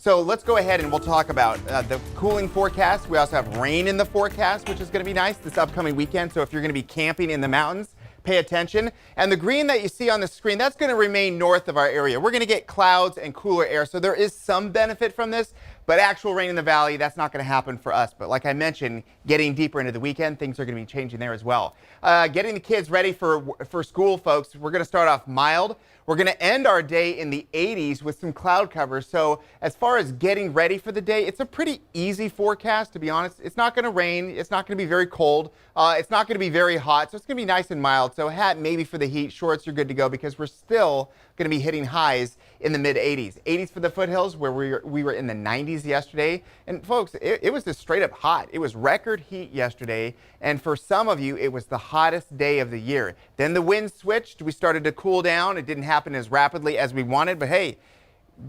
So let's go ahead and we'll talk about the cooling forecast. We also have rain in the forecast, which is going to be nice this upcoming weekend. So if you're going to be camping in the mountains, pay attention. And the green that you see on the screen, that's going to remain north of our area. We're going to get clouds and cooler air. So there is some benefit from this, but actual rain in the valley, that's not going to happen for us. But like I mentioned, getting deeper into the weekend, things are going to be changing there as well. Getting the kids ready for school, folks, we're going to start off mild. We're going to end our day in the 80s with some cloud cover. So as far as getting ready for the day, it's a pretty easy forecast, to be honest. It's not going to rain. It's not going to be very cold. It's not going to be very hot. So it's going to be nice and mild. So a hat maybe for the heat. Shorts, you're good to go because we're still going to be hitting highs in the mid 80s. 80s for the foothills where we were in the 90s yesterday. And folks, it was just straight up hot. It was record heat yesterday. And for some of you, it was the hottest day of the year. Then the wind switched. We started to cool down. It didn't happen as rapidly as we wanted, but hey,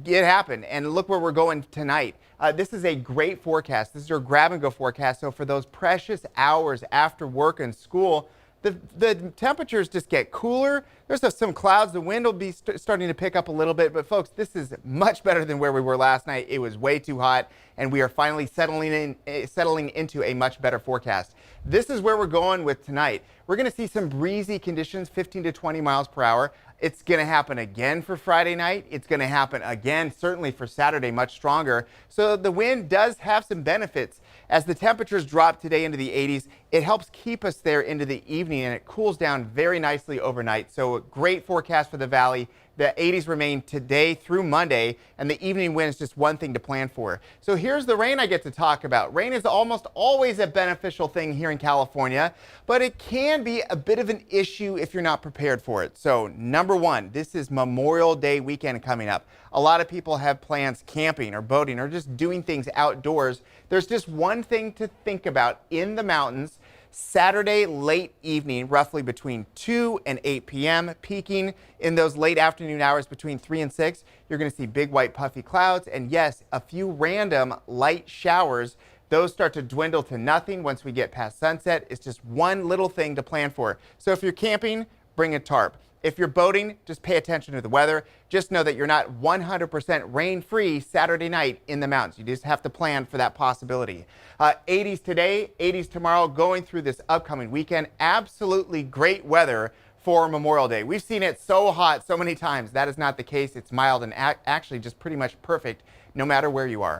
it happened. And look where we're going tonight. This is a great forecast. This is your grab and go forecast. So for those precious hours after work and school, the temperatures just get cooler. There's some clouds. The wind will be starting to pick up a little bit. But folks, this is much better than where we were last night. It was way too hot, and we are finally settling into a much better forecast. This is where we're going with tonight. We're going to see some breezy conditions, 15 to 20 miles per hour. It's going to happen again for Friday night. It's going to happen again, certainly for Saturday, much stronger. So the wind does have some benefits. As the temperatures drop today into the 80s, it helps keep us there into the evening, and it cools down very nicely overnight. So a great forecast for the valley. The 80s remain today through Monday, and the evening wind is just one thing to plan for. So here's the rain I get to talk about. Rain is almost always a beneficial thing here in California, but it can be a bit of an issue if you're not prepared for it. So number one, this is Memorial Day weekend coming up. A lot of people have plans camping or boating or just doing things outdoors. There's just one thing to think about in the mountains. Saturday late evening, roughly between 2 and 8 p.m., peaking in those late afternoon hours between 3 and 6. You're going to see big white puffy clouds and, yes, a few random light showers. Those start to dwindle to nothing once we get past sunset. It's just one little thing to plan for. So if you're camping, bring a tarp. If you're boating, just pay attention to the weather. Just know that you're not 100% rain-free Saturday night in the mountains. You just have to plan for that possibility. 80s today, 80s tomorrow, going through this upcoming weekend. Absolutely great weather for Memorial Day. We've seen it so hot so many times. That is not the case. It's mild and actually just pretty much perfect no matter where you are.